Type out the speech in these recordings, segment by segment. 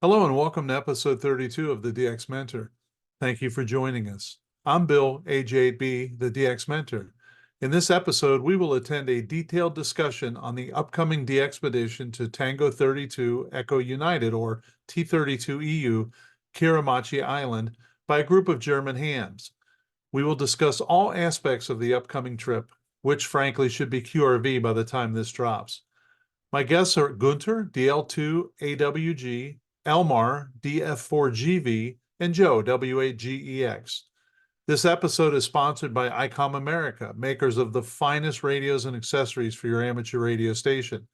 Hello and welcome to episode 32 of the DX Mentor. Thank you for joining us. I'm Bill, YJØAWG, the DX Mentor. In this episode, we will attend a detailed discussion on the upcoming DXpedition to Tango 32 Echo United, or T32EU, Kiritimati Island, by a group of German hams. We will discuss all aspects of the upcoming trip, which frankly should be QRV by the time this drops. My guests are Gunter, DL2AWG, Elmar, DF4GV, and Joe, W8GEX. This episode is sponsored by ICOM America, makers of the finest radios and accessories for your amateur radio station,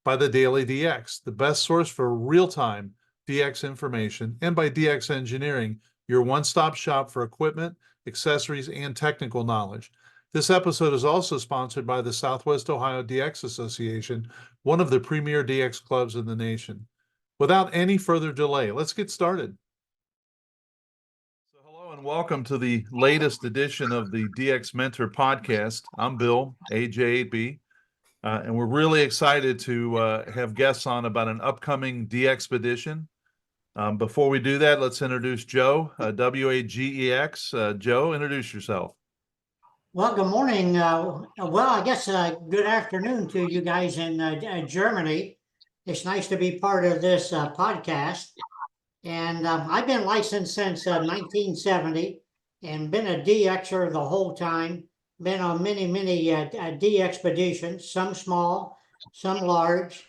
by the Daily DX, the best source for real-time DX information, and by DX Engineering, your one-stop shop for equipment, accessories, and technical knowledge. This episode is also sponsored by the Southwest Ohio DX Association, one of the premier DX clubs in the nation. Without any further delay, let's get started. So hello and welcome to the latest edition of the DX Mentor podcast. I'm Bill, YJØAWG, and we're really excited to have guests on about an upcoming DXpedition. Before we do that, let's introduce Joe, W8GEX. Joe, introduce yourself. Well, good morning. I guess good afternoon to you guys in Germany. It's nice to be part of this podcast. And I've been licensed since 1970 and been a DXer the whole time. Been on many DXpeditions, some small, some large,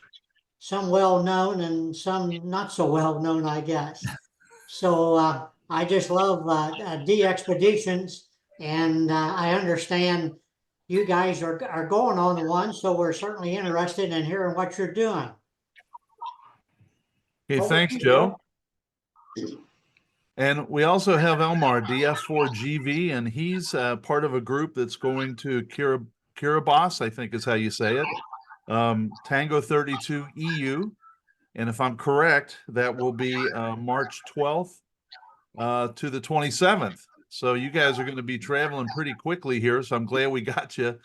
some well-known, and some not so well-known, I guess. So I just love DXpeditions. And I understand you guys are going on one, so we're certainly interested in hearing what you're doing. Okay, thanks, Joe. And we also have Elmar, DF4GV, and he's part of a group that's going to Kiribati, I think is how you say it, Tango 32EU. And if I'm correct, that will be March 12th to the 27th. So you guys are going to be traveling pretty quickly here, so I'm glad we got you.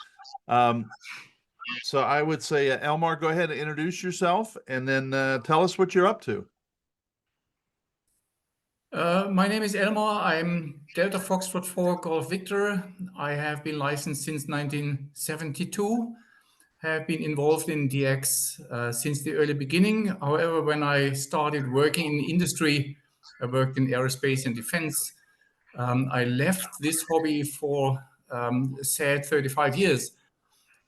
So I would say, Elmar, go ahead and introduce yourself, and then tell us what you're up to. My name is Elmar. I'm Delta Foxtrot 4 Golf Victor. I have been licensed since 1972. Have been involved in DX since the early beginning. However, when I started working in industry, I worked in aerospace and defense. I left this hobby for sad 35 years,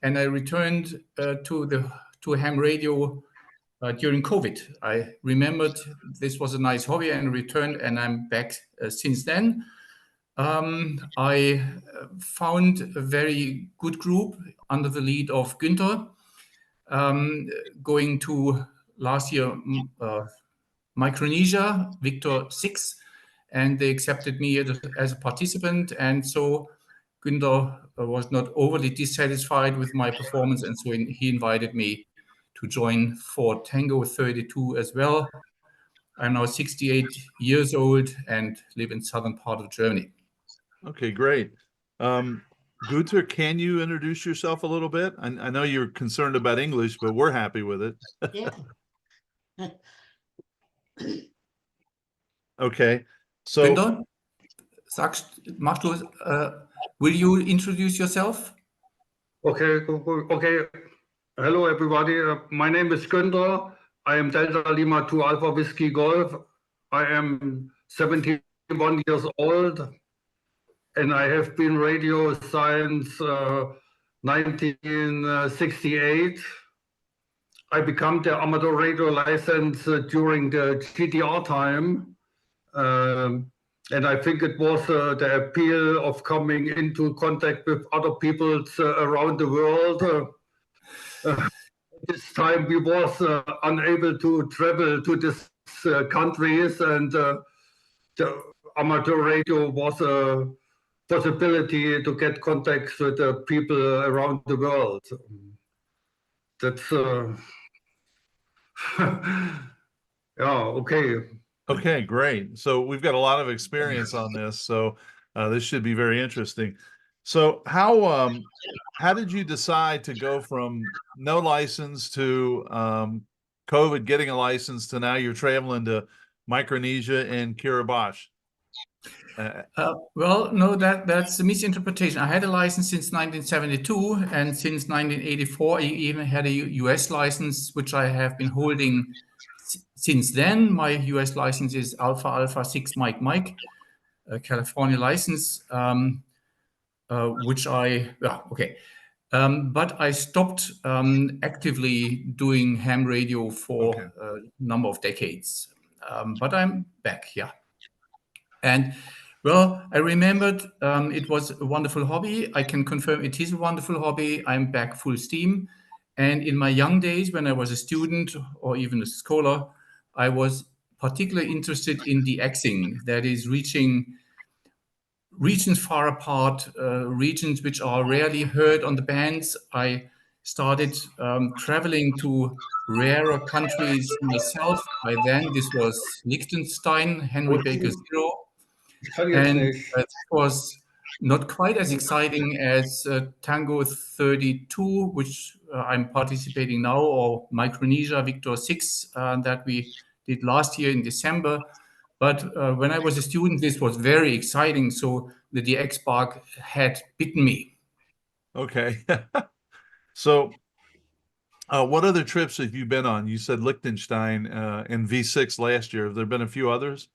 and I returned to ham radio during COVID. I remembered this was a nice hobby and returned, and I'm back since then. I found a very good group under the lead of Günther, going to last year Micronesia, Victor 6, and they accepted me as a participant. And so Günther was not overly dissatisfied with my performance, and so he invited me to join for Tango 32 as well. I'm now 68 years old and live in southern part of Germany. Okay, great. Gunter, can you introduce yourself a little bit? I know you're concerned about English, but we're happy with it. Yeah. Okay. So, Günther, will you introduce yourself? Okay. Hello, everybody. My name is Günther. I am Delta Lima 2 Alpha Whiskey Golf. I am 71 years old, and I have been radio since 1968. I became the amateur radio license during the GDR time. And I think it was the appeal of coming into contact with other people around the world. This time we was unable to travel to these countries, and the amateur radio was a possibility to get contact with the people around the world. That's yeah, okay. okay, great. So we've got a lot of experience on this, so this should be very interesting. So how did you decide to go from no license to COVID, getting a license, to now you're traveling to Micronesia, and Kiribati. Well, no, that's a misinterpretation. I had a license since 1972, and since 1984, I even had a US license, which I have been holding since then. My US license is Alpha Alpha 6 Mike Mike, a California license, which but I stopped actively doing ham radio for a number of decades. But I'm back, yeah. And well, I remembered it was a wonderful hobby. I can confirm it is a wonderful hobby. I'm back full steam. And in my young days, when I was a student or even a scholar, I was particularly interested in DXing, that is reaching regions far apart, regions which are rarely heard on the bands. I started traveling to rarer countries myself. By then, this was Liechtenstein, Henry Baker Zero. And it was not quite as exciting as Tango 32, which I'm participating now, or Micronesia Victor 6 that we did last year in December. But when I was a student, this was very exciting. So the DX bug had bitten me. Okay. So what other trips have you been on? You said Liechtenstein and V6 last year. Have there been a few others?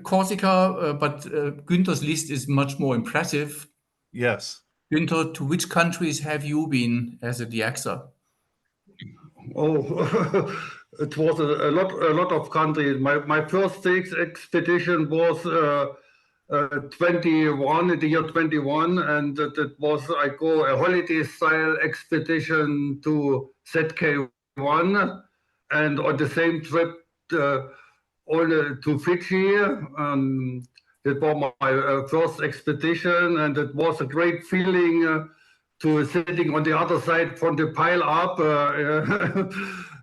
Corsica, but Günther's list is much more impressive. Yes. Günther, to which countries have you been as a DXer? Oh, it was a lot of countries. My first expedition was 21, in the year 21, and it was a holiday style expedition to ZK1, and on the same trip to Fiji. That was my first expedition, and it was a great feeling to sitting on the other side from the pile up.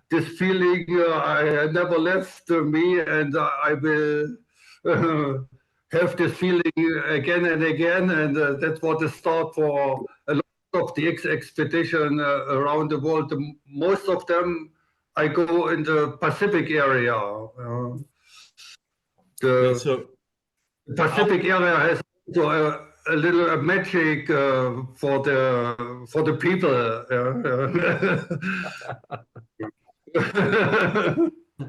This feeling I never left me, and I will have this feeling again and again, and that's what the start for a lot of the expedition around the world. Most of them I go in the Pacific area. The Pacific area has also a little magic for the people.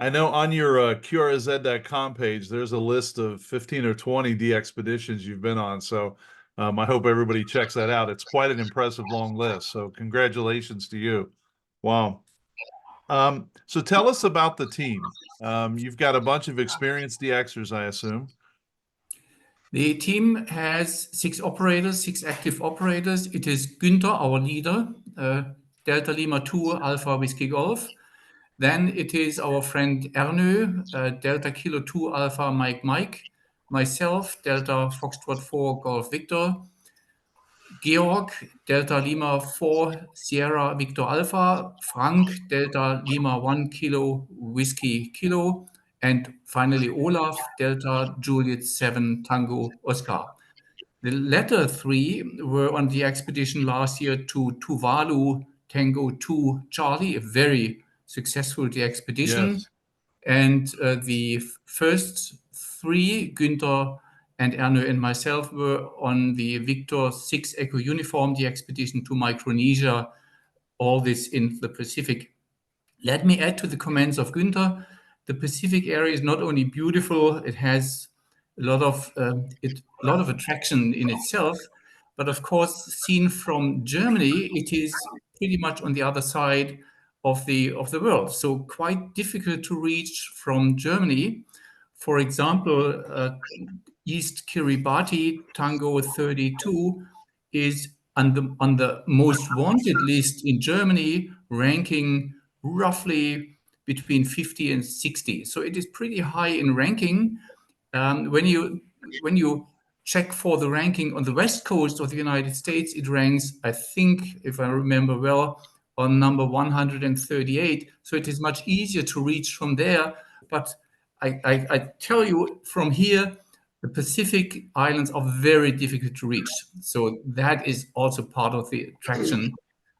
I know on your QRZ.com page, there's a list of 15 or 20 DXpeditions you've been on. So I hope everybody checks that out. It's quite an impressive long list. So congratulations to you. Wow. So tell us about the team. You've got a bunch of experienced DXers, I assume. The team has 6 operators, 6 active operators. It is Günther, our leader, Delta Lima 2 Alpha Whiskey Golf. Then it is our friend RTTY, Delta Kilo 2 Alpha Mike Mike, myself, Delta Foxtrot 4 Golf Victor, Georg, Delta Lima 4 Sierra Victor Alpha, Frank, Delta Lima 1 Kilo Whiskey Kilo, and finally Olaf, Delta Juliet 7 Tango Oscar. The latter 3 were on the expedition last year to Tuvalu Tango 2 Charlie, a very successful DXpedition. Yes. And the first 3, Günther and RTTY and myself, were on the Victor 6 Echo Uniform DXpedition to Micronesia, all this in the Pacific. Let me add to the comments of Günther. The Pacific area is not only beautiful, it has a lot of attraction in itself, but of course, seen from Germany, it is pretty much on the other side of the world. So quite difficult to reach from Germany. For example, East Kiribati Tango 32 is on the most wanted list in Germany, ranking roughly between 50 and 60. So it is pretty high in ranking. When you check for the ranking on the west coast of the United States, it ranks, I think, if I remember well, on number 138. So it is much easier to reach from there. But I tell you, from here, the Pacific Islands are very difficult to reach. So that is also part of the attraction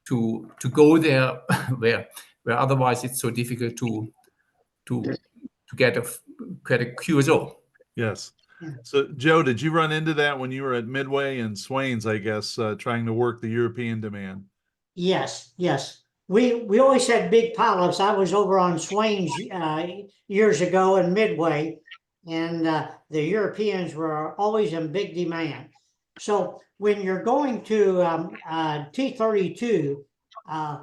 to go there, where otherwise it's so difficult to get a QSO. Yes. Yeah. So, Joe, did you run into that when you were at Midway and Swain's, I guess, trying to work the European demand? Yes, yes. We always had big pileups. I was over on Swain's years ago in Midway, and the Europeans were always in big demand. So when you're going to T32,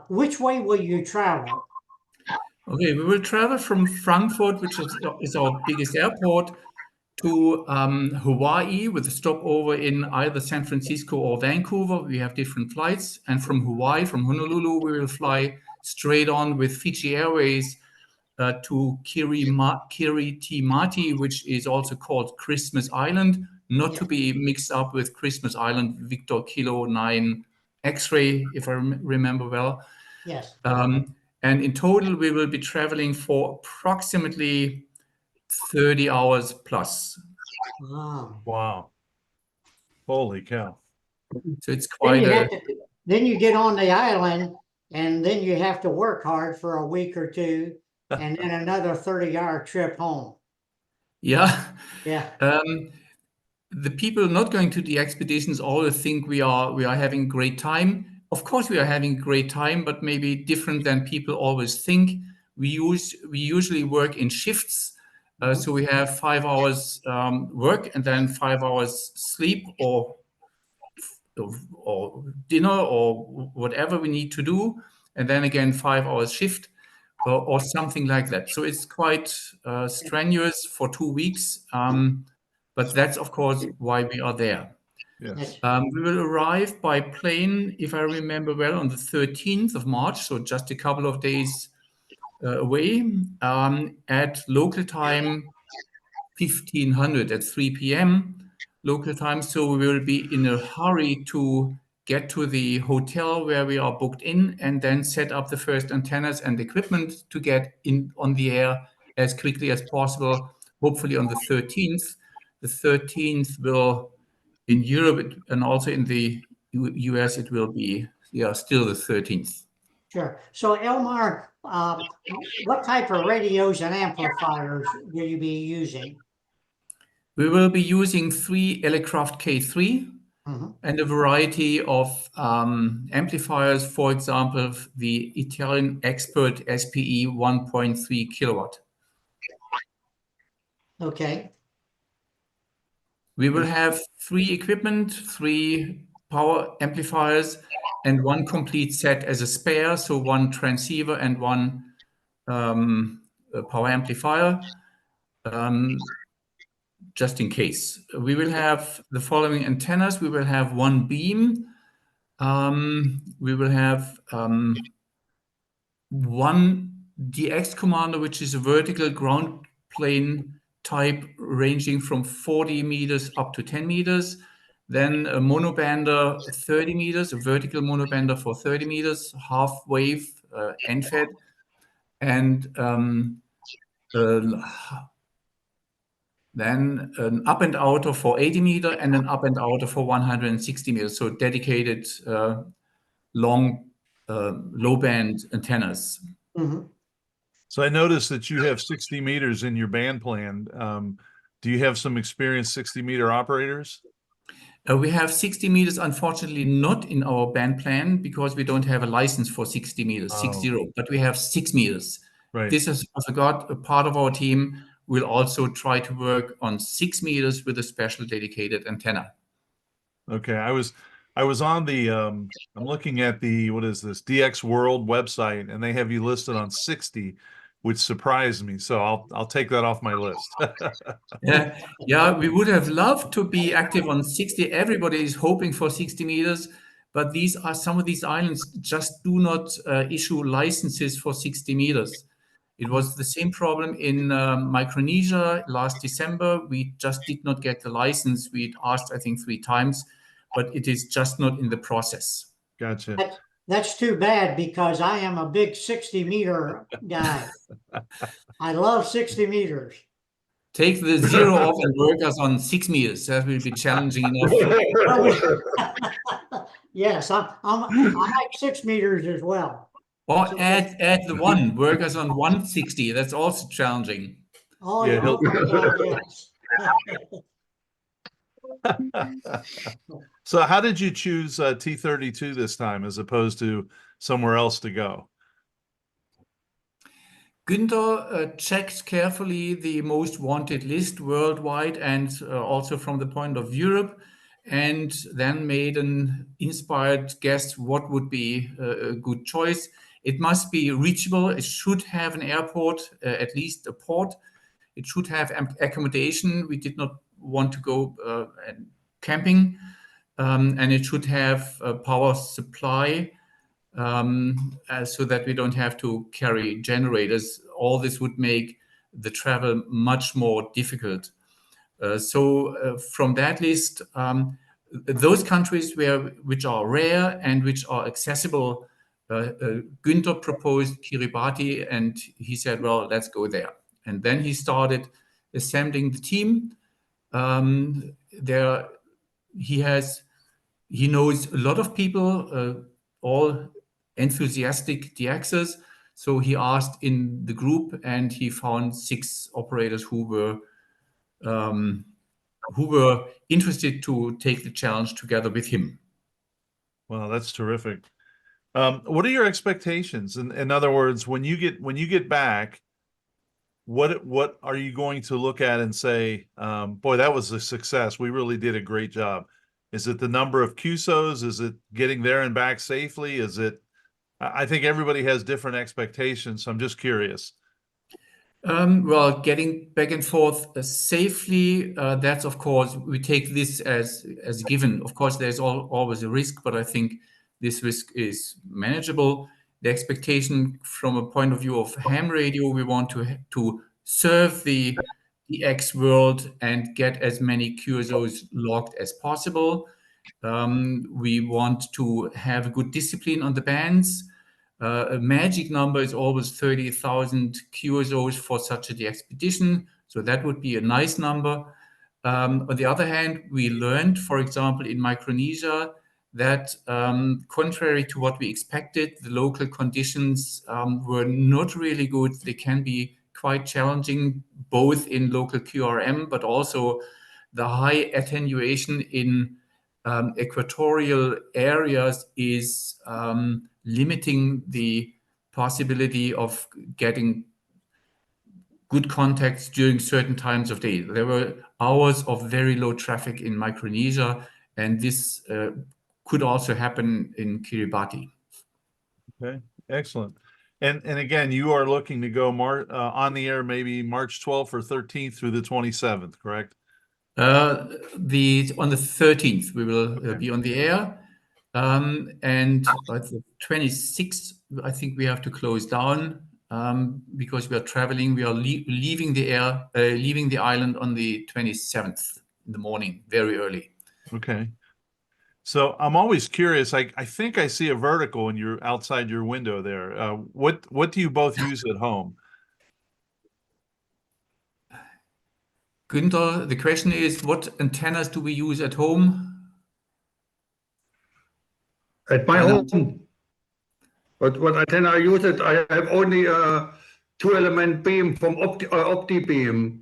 which way will you travel? Okay, we will travel from Frankfurt, which is our biggest airport, to Hawaii with a stopover in either San Francisco or Vancouver. We have different flights. And from Hawaii, from Honolulu, we will fly straight on with Fiji Airways to Kiritimati, which is also called Christmas Island, not to be mixed up with Christmas Island Victor Kilo 9 X-ray, if I remember well. Yes. And in total, we will be traveling for approximately 30 hours plus. Wow. Wow. Holy cow. So it's quite then you get on the island, and then you have to work hard for a week or two, and then another 30-hour trip home. Yeah. Yeah. The people not going to the expeditions always think we are having great time. Of course, we are having great time, but maybe different than people always think. We usually work in shifts. So we have 5 hours work and then 5 hours sleep or dinner or whatever we need to do. And then again, 5 hours shift or something like that. So it's quite strenuous for 2 weeks. But that's, of course, why we are there. Yes. We will arrive by plane, if I remember well, on the 13th of March, so just a couple of days away, at local time 1500 at 3 p.m. local time. So we will be in a hurry to get to the hotel where we are booked in and then set up the first antennas and equipment to get in on the air as quickly as possible, hopefully on the 13th. The 13th will, in Europe and also in the US, it will be still the 13th. Sure. So Elmar, what type of radios and amplifiers will you be using? We will be using 3 Elecraft K3 and a variety of amplifiers, for example, the Italian Expert SPE 1.3 kilowatt. Okay. We will have 3 equipment, 3 power amplifiers, and 1 complete set as a spare, so 1 transceiver and 1 power amplifier, just in case. We will have the following antennas. We will have 1 beam. We will have 1 DX commander, which is a vertical ground plane type ranging from 40 meters up to 10 meters. Then a monobander 30 meters, a vertical monobander for 30 meters, half wave, end-fed, and then an up and outer for 80 meter and an up and outer for 160 meters. So dedicated long low band antennas. So I noticed that you have 60 meters in your band plan. Do you have some experienced 60 meter operators? We have 60 meters, unfortunately, not in our band plan because we don't have a license for 60 meters, 60, but we have 6 meters. Right. This is, I forgot, a part of our team will also try to work on 6 meters with a special dedicated antenna. Okay. I was on the, I'm looking at the, what is this, DX World website, and they have you listed on 60, which surprised me. So I'll take that off my list. Yeah, we would have loved to be active on 60. Everybody is hoping for 60 meters, but some of these islands just do not issue licenses for 60 meters. It was the same problem in Micronesia last December. We just did not get the license. We asked, I think, 3 times, but it is just not in the process. Gotcha. That's too bad because I am a big 60 meter guy. I love 60 meters. Take the 0 off and work us on 6 meters. That will be challenging enough. Yes, I like 6 meters as well. Or add the 1, work us on 160. That's also challenging. Oh, Yeah, yeah, he'll- oh, yes. So how did you choose T32 this time as opposed to somewhere else to go? Günther checked carefully the most wanted list worldwide and also from the point of Europe, and then made an inspired guess what would be a good choice. It must be reachable. It should have an airport, at least a port. It should have accommodation. We did not want to go camping, and it should have a power supply so that we don't have to carry generators. All this would make the travel much more difficult. So from that list, those countries which are rare and which are accessible, Günther proposed Kiribati, and he said, well, let's go there. And then he started assembling the team. He knows a lot of people, all enthusiastic DXers. So he asked in the group, and he found 6 operators who were interested to take the challenge together with him. Wow, that's terrific. What are your expectations? In other words, when you get back, what are you going to look at and say, boy, that was a success. We really did a great job. Is it the number of QSOs? Is it getting there and back safely? Is it, I think everybody has different expectations. So I'm just curious. Well, getting back and forth safely, that's of course, we take this as given. Of course, there's always a risk, but I think this risk is manageable. The expectation from a point of view of ham radio, we want to serve the DX world and get as many QSOs logged as possible. We want to have a good discipline on the bands. A magic number is always 30,000 QSOs for such a DXpedition. So that would be a nice number. On the other hand, we learned, for example, in Micronesia, that contrary to what we expected, the local conditions were not really good. They can be quite challenging, both in local QRM, but also the high attenuation in equatorial areas is limiting the possibility of getting good contacts during certain times of day. There were hours of very low traffic in Micronesia, and this could also happen in Kiribati. Okay, excellent. And again, you are looking to go on the air maybe March 12th or 13th through the 27th, correct? On the 13th, we will be on the air. And at the 26th, I think we have to close down because we are traveling. We are leaving the island on the 27th in the morning, very early. Okay. So I'm always curious. I think I see a vertical in outside your window there. What do you both use at home? Günther, the question is, what antennas do we use at home? At my home. But what antenna I use it, I have only a 2-element beam from Opti beam.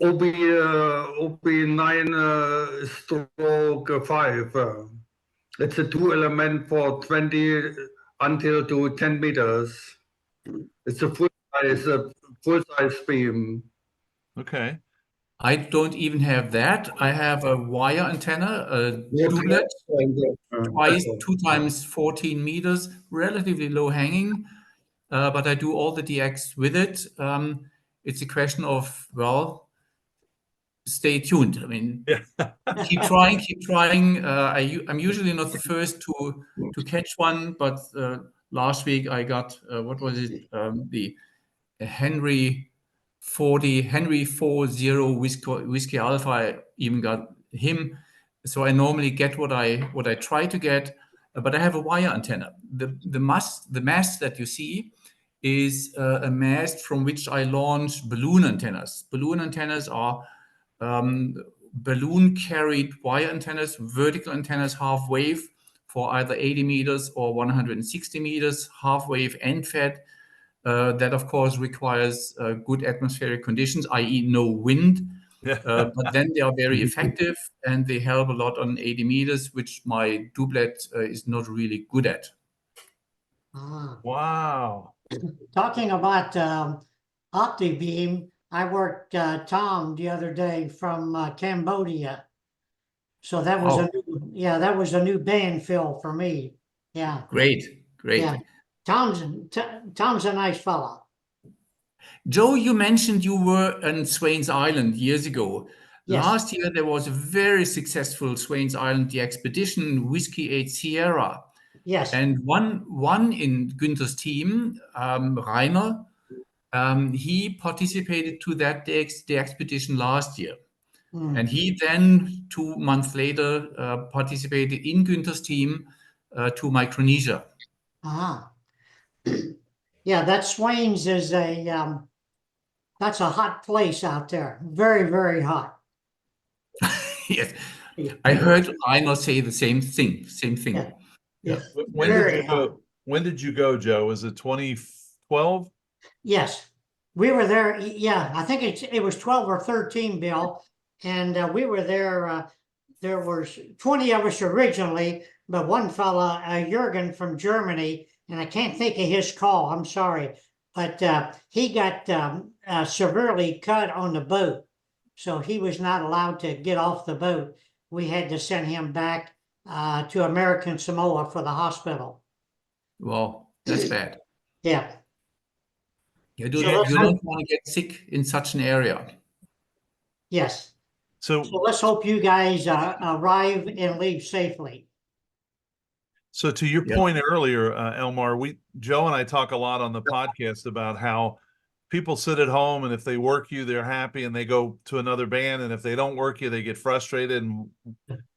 OB9/5. It's a 2-element for 20 until to 10 meters. It's a full size beam. Okay. I don't even have that. I have a wire antenna, a doublet, twice 2 times 14 meters, relatively low hanging, but I do all the DX with it. It's a question of, well, stay tuned. I mean, keep trying. I'm usually not the first to catch one, but last week I got, what was it? The Henry 40 Whiskey Alpha. I even got him. So I normally get what I try to get, but I have a wire antenna. The mast that you see is a mast from which I launch balloon antennas. Balloon antennas are balloon carried wire antennas, vertical antennas, half wave for either 80 meters or 160 meters, half wave end fed. That, of course, requires good atmospheric conditions, i.e. no wind. Yeah. But then they are very effective and they help a lot on 80 meters, which my doublet is not really good at. Ah. Wow. Talking about OptiBeam, I worked Tom the other day from Cambodia. So that was Oh. that was a new band fill for me. Yeah. Great. Yeah. Tom's a nice fella. Joe, you mentioned you were on Swains Island years ago. Yes. Last year, there was a very successful Swains Island DXpedition, Whiskey 8 Sierra. Yes. And one in Günther's team, Rainer, he participated to that DXpedition last year. Mm. And he then, 2 months later, participated in Günther's team to Micronesia. Uh-huh. Yeah, that Swains is that's a hot place out there. Very, very hot. Yes, I heard Rainer say the same thing. Yeah. Yes. When did you go? When did you go, Joe? Was it 2012? Yes, we were there. Yeah, I think it was 12 or 13, Bill, and we were there. There was 20 of us originally, but one fella, Jürgen from Germany, and I can't think of his call. I'm sorry, but he got severely cut on the boat, so he was not allowed to get off the boat. We had to send him back to American Samoa for the hospital. Well, that's bad. Yeah. You don't want to get sick in such an area. Yes. So let's hope you guys arrive and leave safely. So to your point earlier, Elmar, Joe and I talk a lot on the podcast about how people sit at home and if they work you, they're happy and they go to another band. And if they don't work you, they get frustrated. And,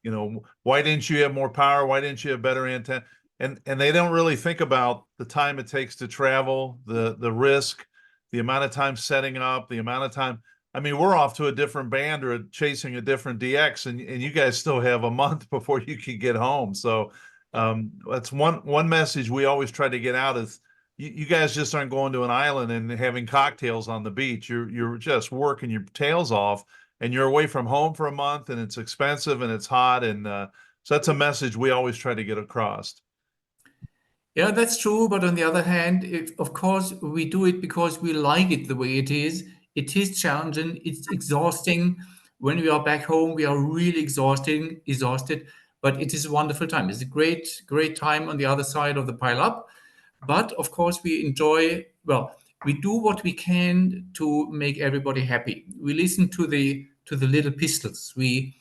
you know, why didn't you have more power? Why didn't you have better antenna? And they don't really think about the time it takes to travel, the risk, the amount of time setting up, the amount of time. I mean, we're off to a different band or chasing a different DX and you guys still have a month before you can get home. So that's one message we always try to get out is you guys just aren't going to an island and having cocktails on the beach. You're just working your tails off and you're away from home for a month and it's expensive and it's hot. And so that's a message we always try to get across. Yeah, that's true. But on the other hand, of course, we do it because we like it the way it is. It is challenging. It's exhausting. When we are back home, we are really exhausted. But it is a wonderful time. It's a great time on the other side of the pile up. But of course, we enjoy, well, we do what we can to make everybody happy. We listen to the little pistols. We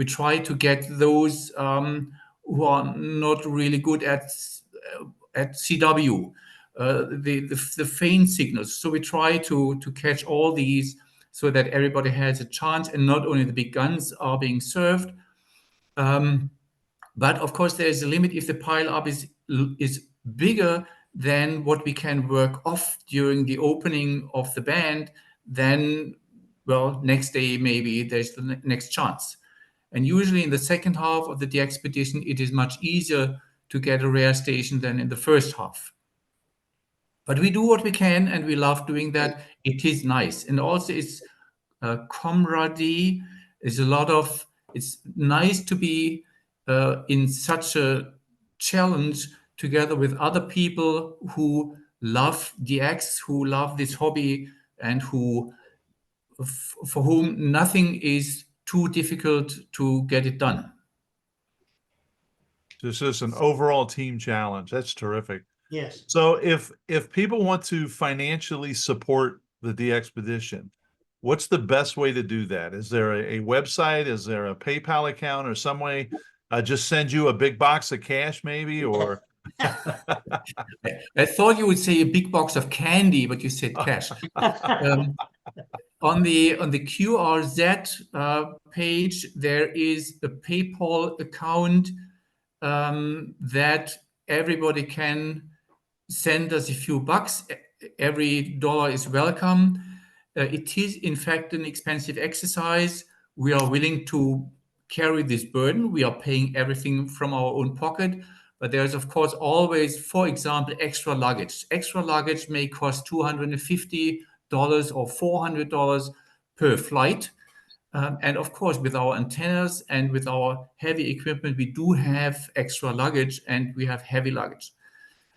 try to get those who are not really good at CW, the faint signals. So we try to catch all these so that everybody has a chance and not only the big guns are being served. But of course, there is a limit. If the pile up is bigger than what we can work off during the opening of the band, then, well, next day maybe there's the next chance. And usually in the second half of the DXpedition, it is much easier to get a rare station than in the first half. But we do what we can, and we love doing that. It is nice, and also it's camaraderie. It's nice to be in such a challenge together with other people who love DX, who love this hobby, and for whom nothing is too difficult to get it done. This is an overall team challenge. That's terrific. Yes. So if people want to financially support the DXpedition, what's the best way to do that? Is there a website? Is there a PayPal account or some way? Just send you a big box of cash maybe, or? I thought you would say a big box of candy, but you said cash. On the QRZ page, there is a PayPal account that everybody can send us a few bucks. Every dollar is welcome. It is, in fact, an expensive exercise. We are willing to carry this burden. We are paying everything from our own pocket. But there's, of course, always, for example, extra luggage. Extra luggage may cost $250 or $400 per flight. And of course, with our antennas and with our heavy equipment, we do have extra luggage and we have heavy luggage.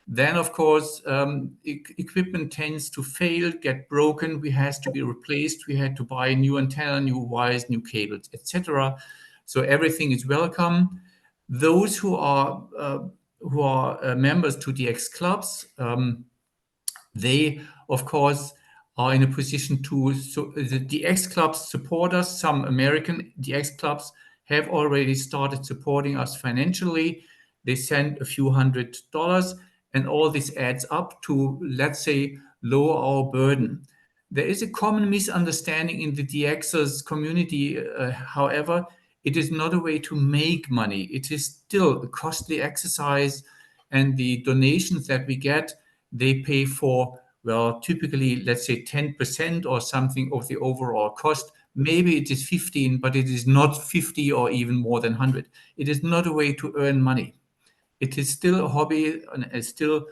Then, of course, equipment tends to fail, get broken. We has to be replaced. We had to buy new antenna, new wires, new cables, etc. So everything is welcome. Those who are members to DX clubs, they, of course, are in a position to, so the DX clubs support us. Some American DX clubs have already started supporting us financially. They send a few $100s, and all this adds up to, let's say, lower our burden. There is a common misunderstanding in the DXers community, however, it is not a way to make money. It is still a costly exercise, and the donations that we get, they pay for, well, typically, let's say 10% or something of the overall cost. Maybe it is 15, but it is not 50 or even more than 100. It is not a way to earn money. It is still a hobby, and it's still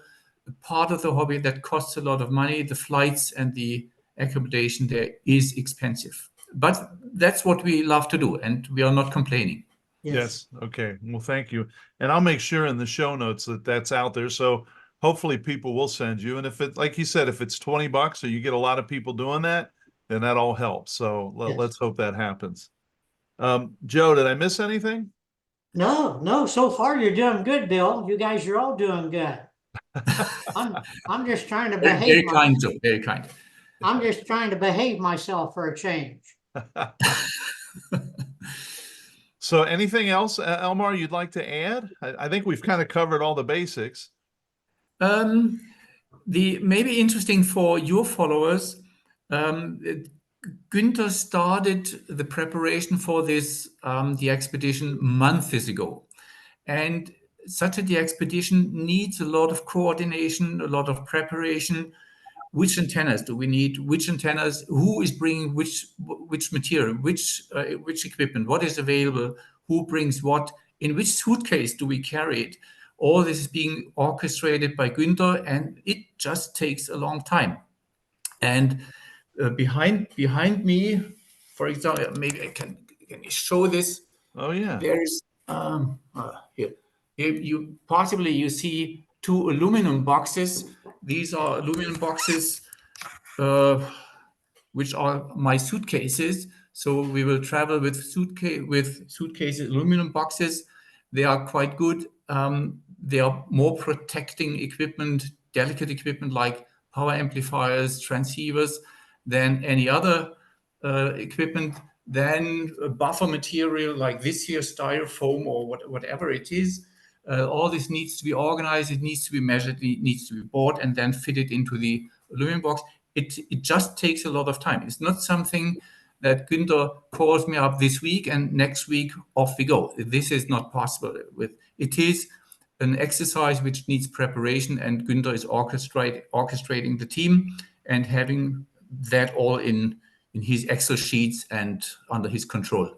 a part of the hobby that costs a lot of money. The flights and the accommodation there is expensive. But that's what we love to do, and we are not complaining. Yes. Okay. Well, thank you. And I'll make sure in the show notes that that's out there. So hopefully people will send you. And if it, like you said, if it's $20 or you get a lot of people doing that, then that all helps. So let's hope that happens. Joe, did I miss anything? No, so far you're doing good, Bill. You guys are all doing good. I'm just trying to behave. Very kind, Joe, very kind. I'm just trying to behave myself for a change. So anything else, Elmar, you'd like to add? I think we've kind of covered all the basics. The maybe interesting for your followers, Günther started the preparation for this DXpedition months ago. And such a DXpedition needs a lot of coordination, a lot of preparation. Which antennas do we need? Which antennas? Who is bringing which material? Which equipment? What is available? Who brings what? In which suitcase do we carry it? All this is being orchestrated by Günther, and it just takes a long time. And behind me, for example, maybe I can show this. Oh yeah. There's here. You possibly see two aluminum boxes. These are aluminum boxes, which are my suitcases. So we will travel with suitcases, aluminum boxes. They are quite good. They are more protecting equipment, delicate equipment like power amplifiers, transceivers than any other equipment. Then a buffer material like this here, styrofoam or whatever it is. All this needs to be organized, it needs to be measured, it needs to be bought and then fitted into the aluminum box. It just takes a lot of time. It's not something that Günther calls me up this week and next week off we go. This is not possible. It is an exercise which needs preparation, and Günther is orchestrating the team and having that all in his Excel sheets and under his control.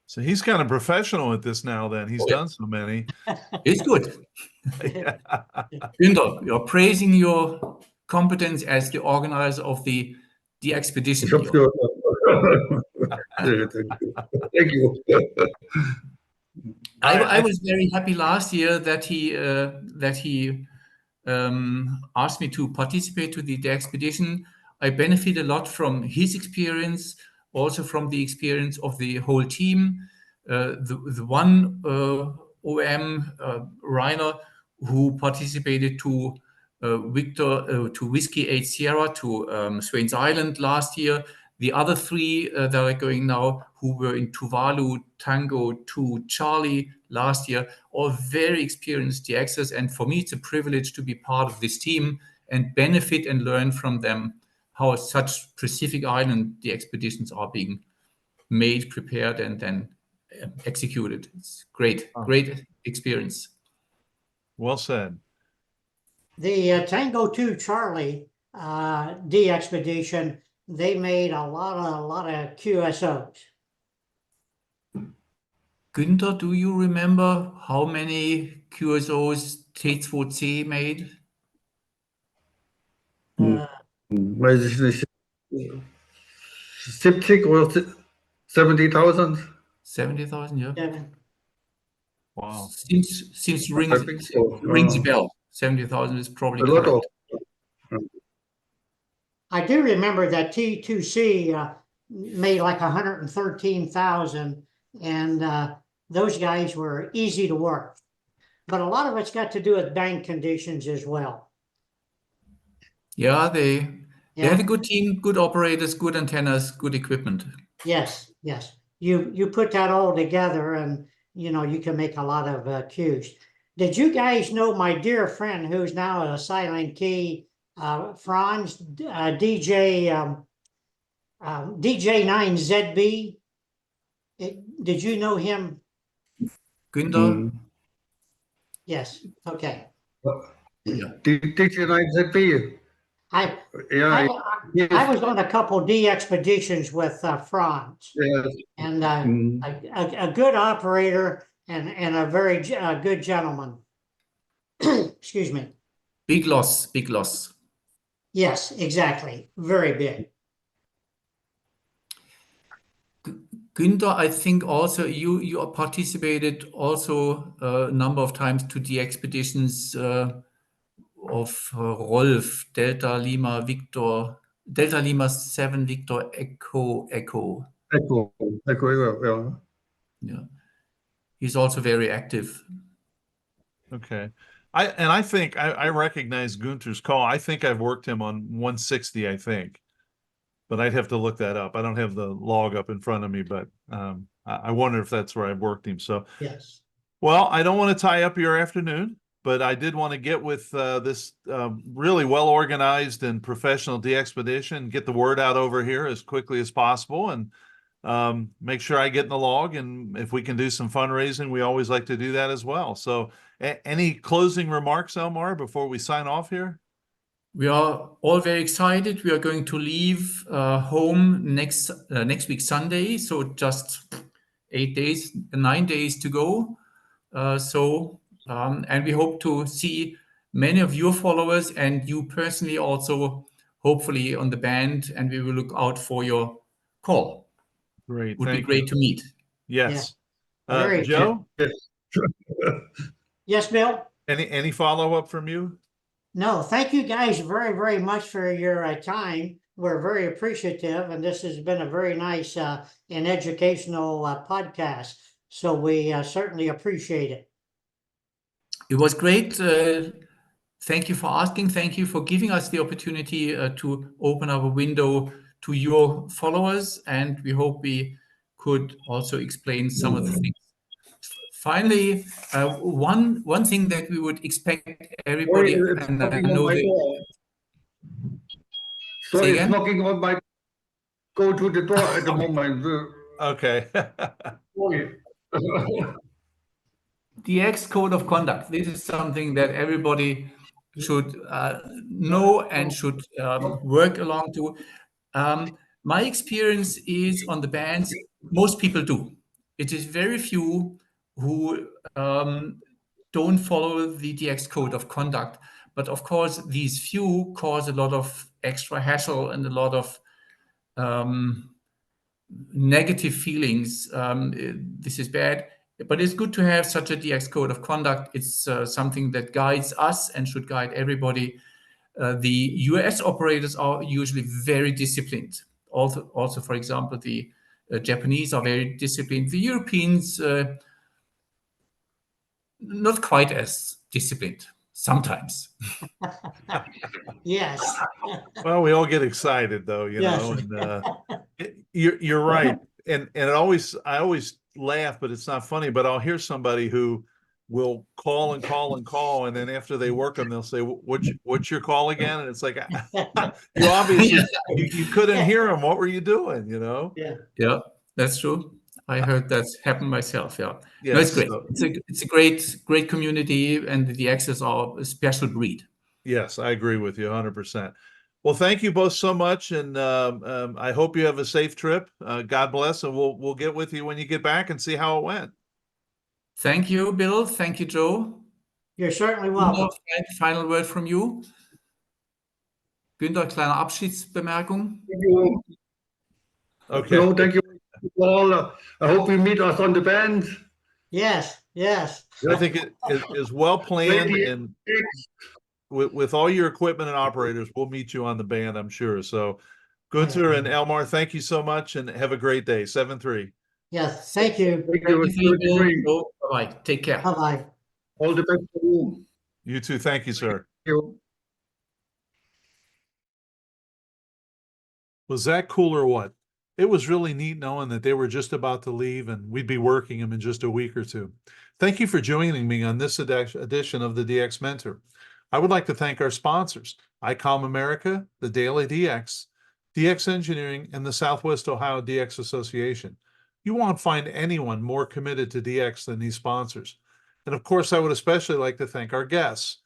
So he's kind of professional at this now then. He's done so many. It's good. Günther, you're praising your competence as the organizer of the DXpedition. Thank you. I was very happy last year that he asked me to participate to the DXpedition. I benefit a lot from his experience, also from the experience of the whole team. The one OM, Rainer, who participated to Whiskey 8 Sierra, to Swains Island last year. The other three that are going now, who were in Tuvalu, Tango 2, Charlie last year, all very experienced DXers. And for me, it's a privilege to be part of this team and benefit and learn from them how such Pacific Island DXpeditions are being made, prepared, and then executed. It's great, great experience. Well said. The Tango 2 Charlie DXpedition, they made a lot of QSOs. Günther, do you remember how many QSOs T32C made? Weiß ich nicht. 70 oder 70,000? 70,000, yeah. Devin? Wow. Seems I rings think so. a bell. 70,000 is probably A lot correct. of. I do remember that T2C made like 113,000, and those guys were easy to work. But a lot of it's got to do with bank conditions as well. Yeah, they had Yeah. a good team, good operators, good antennas, good equipment. Yes, yes. You put that all together, and you can make a lot of cues. Did you guys know my dear friend who's now a silent key, Franz, DJ9ZB? Did you know him? Günther? Yes. Okay. Yeah. DXpedition. I Yeah. I was on a couple DXpeditions with Franz, Yes. and a good operator and a very good gentleman. Excuse me. Big loss, big loss. Yes, exactly. Very big. Günther, I think also you participated also a number of times to the expeditions of Rolf, Delta Lima 7 Victor Echo. Echo, yeah. Yeah. He's also very active. Okay. I think I recognize Gunther's call. I think I've worked him on 160, I think. But I'd have to look that up. I don't have the log up in front of me, but I wonder if that's where I've worked him. So, Yes. well, I don't want to tie up your afternoon, but I did want to get with this really well-organized and professional DXpedition, get the word out over here as quickly as possible, and make sure I get in the log. And if we can do some fundraising, we always like to do that as well. So any closing remarks, Elmar, before we sign off here? We are all very excited. We are going to leave home next week, Sunday. So just 9 days to go. And we hope to see many of your followers and you personally also, hopefully on the band, and we will look out for your call. Great. Would be great to meet. Yes. Very Joe? Yes, Bill? Any follow-up from you? No, thank you guys very, very much for your time. We're very appreciative, and this has been a very nice and educational podcast. So we certainly appreciate it. It was great. Thank you for asking. Thank you for giving us the opportunity to open up a window to your followers, and we hope we could also explain some of the things. Finally, one thing that we would expect everybody, and I know that. Sorry, it's knocking on my. Go to the door at the moment. Okay. Sorry. The X code of conduct. This is something that everybody should know and should work along to. My experience is on the bands, most people do. It is very few who don't follow the DX code of conduct. But of course, these few cause a lot of extra hassle and a lot of negative feelings. This is bad. But it's good to have such a DX code of conduct. It's something that guides us and should guide everybody. The US operators are usually very disciplined. Also, for example, the Japanese are very disciplined. The Europeans, not quite as disciplined sometimes. Yes. Well, we all get excited though, you Yes. know, and you're right. And I always laugh, but it's not funny, but I'll hear somebody who will call and call and call, and then after they work them, they'll say, what's your call again? And it's like, you obviously you couldn't hear them. What were you doing? You know? Yeah, that's true. I heard that's happened myself. Yeah, yes, no, it's great. so, It's a great community, and the DXs are a special breed. yes, I agree with you 100%. Well, thank you both so much, and I hope you have a safe trip. God bless, and we'll get with you when you get back and see how it went. Thank you, Bill. Thank you, Joe. You're certainly welcome. Günther, final word from you. Günther, kleine Abschiedsbemerkung. Thank you. Okay. No, thank you all. I hope we meet us on the band. Yes, yes. I think it is well planned, Maybe- and with all your equipment and operators, we'll meet you on the band, I'm sure. So Gunther and Elmar, thank you so much and have a great day. 7-3. Yes, thank you. Thank you. Bye-bye. Take care. Bye-bye. All the best for you. You too. Thank you, sir. Thank you. Was that cool or what? It was really neat knowing that they were just about to leave and we'd be working them in just a week or two. Thank you for joining me on this edition of the DX Mentor. I would like to thank our sponsors, ICOM America, the Daily DX, DX Engineering, and the Southwest Ohio DX Association. You won't find anyone more committed to DX than these sponsors. And of course, I would especially like to thank our guests,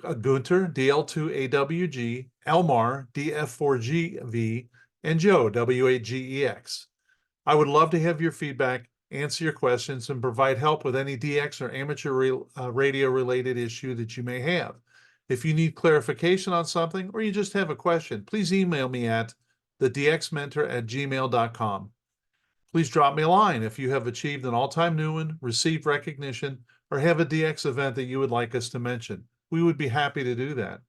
Gunther, DL2AWG, Elmar, DF4GV, and Joe, W8GEX. I would love to have your feedback, answer your questions, and provide help with any DX or amateur radio-related issue that you may have. If you need clarification on something or you just have a question, please email me at thedxmentor@gmail.com. Please drop me a line if you have achieved an all-time new one, received recognition, or have a DX event that you would like us to mention. We would be happy to do that.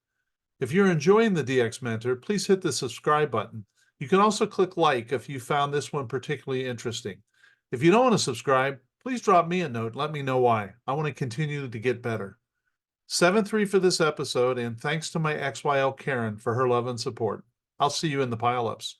If you're enjoying the DX Mentor, please hit the subscribe button. You can also click like if you found this one particularly interesting. If you don't want to subscribe, please drop me a note and let me know why. I want to continue to get better. 7-3 for this episode, and thanks to my XYL Karen for her love and support. I'll see you in the pileups.